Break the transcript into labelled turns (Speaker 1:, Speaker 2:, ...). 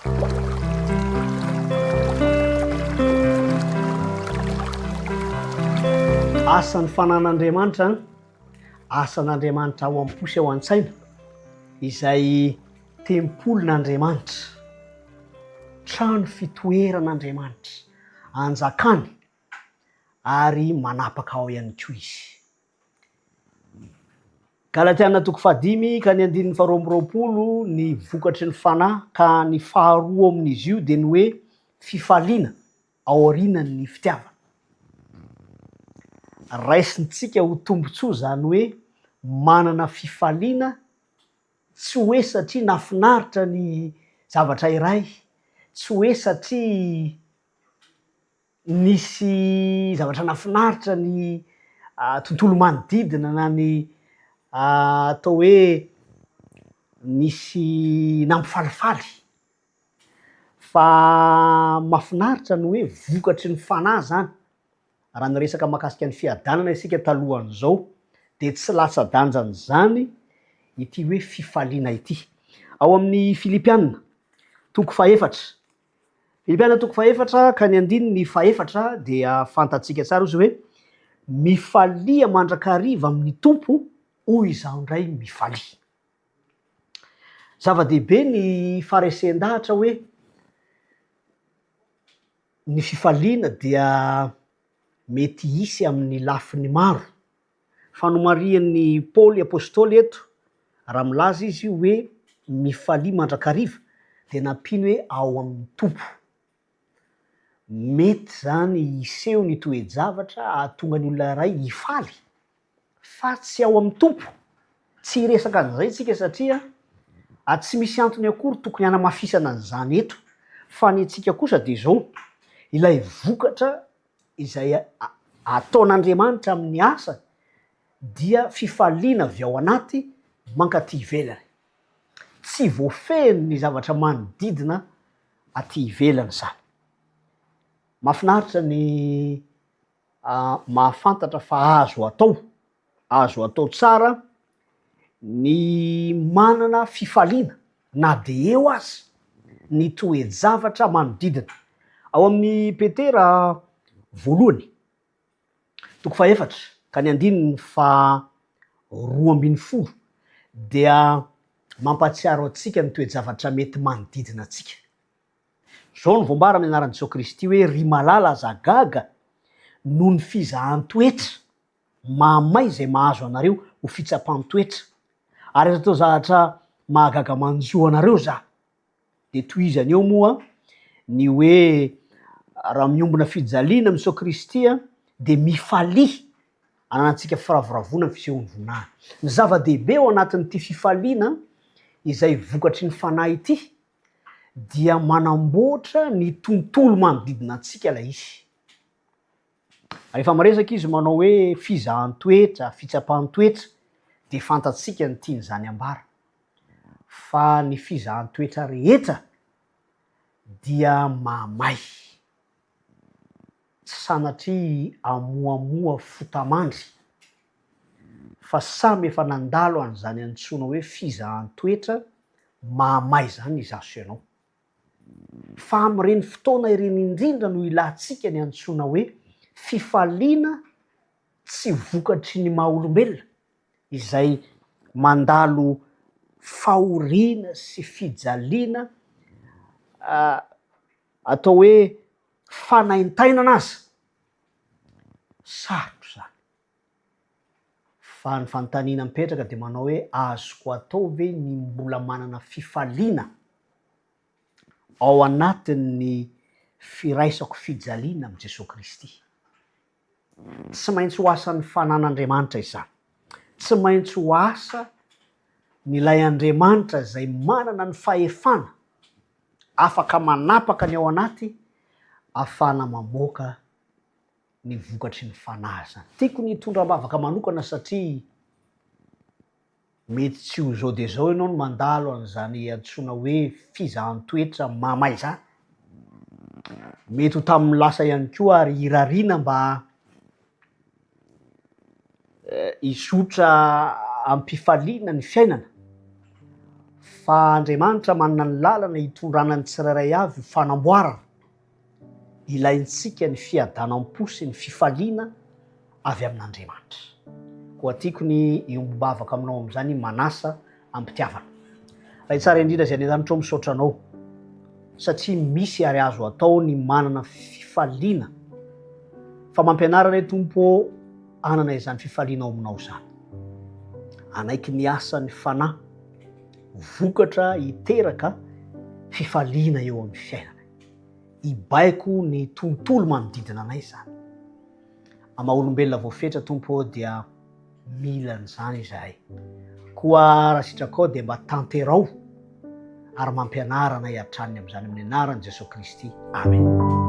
Speaker 1: Asan'ny fanan'Andriamanitra, asan'Andriamanitra ao am-posy ao an-tsaina izay tempolon'Andriamanitra, trano fitoeran'Andriamanitra, anjakany ary manapaka ao ihany koa izy. Galatiana 5:1-2 ny vokatry ny fanahy ka ny faharoa amin'izy io dia ny hoe fifaliana ao aorianan'ny fitiavana. Raisintsika ho tombontsoa zany hoe manana fifaliana tsy hoe satria nafinaritra ny zavatra iray, tsy hoe satria nisy zavatra nafinaritra ny tontolo manodidina na ny atao hoe nisy nampifalifaly, fa mafinaritra ny hoe vokatry ny fanahy zany. Raha niresaka mahakasika ny fiadanana isika talohan'izao dia tsy latsa-danjany zany ity hoe fifaliana ity. Ao amin'ny Filipianina 4:4, Filipianina 4:4 ka ny 4 dia fantatsika tsara izy hoe mifalia mandrakariva amin'ny tompo hoy izaho indray mifalia. Zava-dehibe ny faharesen-dahatra hoe ny fifaliana dia mety hisy amin'ny lafiny maro. Fanomarian'ny Paoly apôstôly eto raha milaza izy hoe mifalia mandrakariva dia nampino hoe ao amin'ny tompo. Mety zany hiseho ny toe-javatra ahatonga ny olona iray hifaly fa tsy ao amin'ny tompo. Tsy hiresaka an'izay tsika satria tsy misy antony akory tokony hanamafisana an'izany eto, fa ny antsika kosa dia izao, ilay vokatra izay ataon'Andriamanitra amin'ny asa dia fifaliana avy ao anaty mankaty ivelany. Tsy voafehiny ny zavatra manodidina aty ivelany zany. Mahafinaritra ny mahafantatra fa azo atao tsara ny manana fifaliana na dia eo azy ny toe-javatra manodidina. Ao amin'ny Petera 1:4 ka ny 2:10 dia mampatsiaro antsika ny toe-javatra mety manodidina antsika. Zao ny voambara amin'ny anaran'i Jesosy Kristy hoe ry malala aza gaga noho ny fizahan-toetra mahamay izay mahazo anareo ho fitsapan-toetra, ary aza atao zavatra mahagaga manjo anareo za. Dia tohizany eo moa ny hoe raha miombona fijaliana amin'ny Jesosy Kristy dia mifalia anantsika firavoravona ny fisehoan'ny voninahitra. Ny zava-dehibe ao anatin'ity fifaliana izay vokatry ny fanahy ity dia manamboatra ny tontolo manodidina antsika ilay izy. Rehefa miresaka izy manao hoe fizahan-toetra, fitsapan-toetra dia fantatsika ny tian'izany ambara. Fa ny fizahan-toetra rehetra dia mahamay. Tsy sanatria amoamoa fotamandry, fa samy efa nandalo an'izany antsoina hoe fizahan-toetra mahamay zany izaho sy ianao. Fa amin'ireny fotoana ireny indrindra no ilantsika ny antsoina hoe fifaliana tsy vokatry ny maha-olombelona izay mandalo fahoriana sy fijaliana atao hoe fanaintainana aza. Sarotra zany. Fa ny fanontaniana mipetraka dia manao hoe azoko atao ve ny mbola manana fifaliana ao anatin'ny firaisako fijaliana amin'i Jesosy Kristy. Tsy maintsy ho asan'ny fanan'Andriamanitra izany. Tsy maintsy ho asa n'ilay Andriamanitra izay manana ny fahefana afaka manapaka ny ao anaty ahafahana mamoaka ny vokatry ny fanahy zany. Tiako ny tondram-bavaka manokana satria mety tsy ho zao dia zao ianao no mandalo an'izany antsoina hoe fizahan-toetra mahamay zany. Mety ho tamin'ny lasa ihany koa ary hirariana mba hizotra ampifaliana ny fiainana. fa Andriamanitra manana ny lalana hitondrana ny tsirairay avy fanamboarana, ilaintsika ny fiadanam-po sy ny fifaliana avy amin'Andriamanitra. Koa tiako ny iombavaka aminao amin'izany manasa ampitiavana. Raha tsara indrindra izay an'izany misaotra anao satria misy ary azo atao ny manana fifaliana, fa mampianarana ny Tompo anana izany fifaliana ao aminao izany. Anaiky ny asan'ny fanahy vokatra hiteraka fifaliana eo amin'ny fiainana. Ibaiko ny tontolo manodidina anay izany. Ama olombelona voafetra Tompo dia mila an'izany izahay. Koa raha sitraka ao dia mba tanterao ary mampianara anay hatrany amin'izany amin'ny anaran'i Jesosy Kristy. Amen.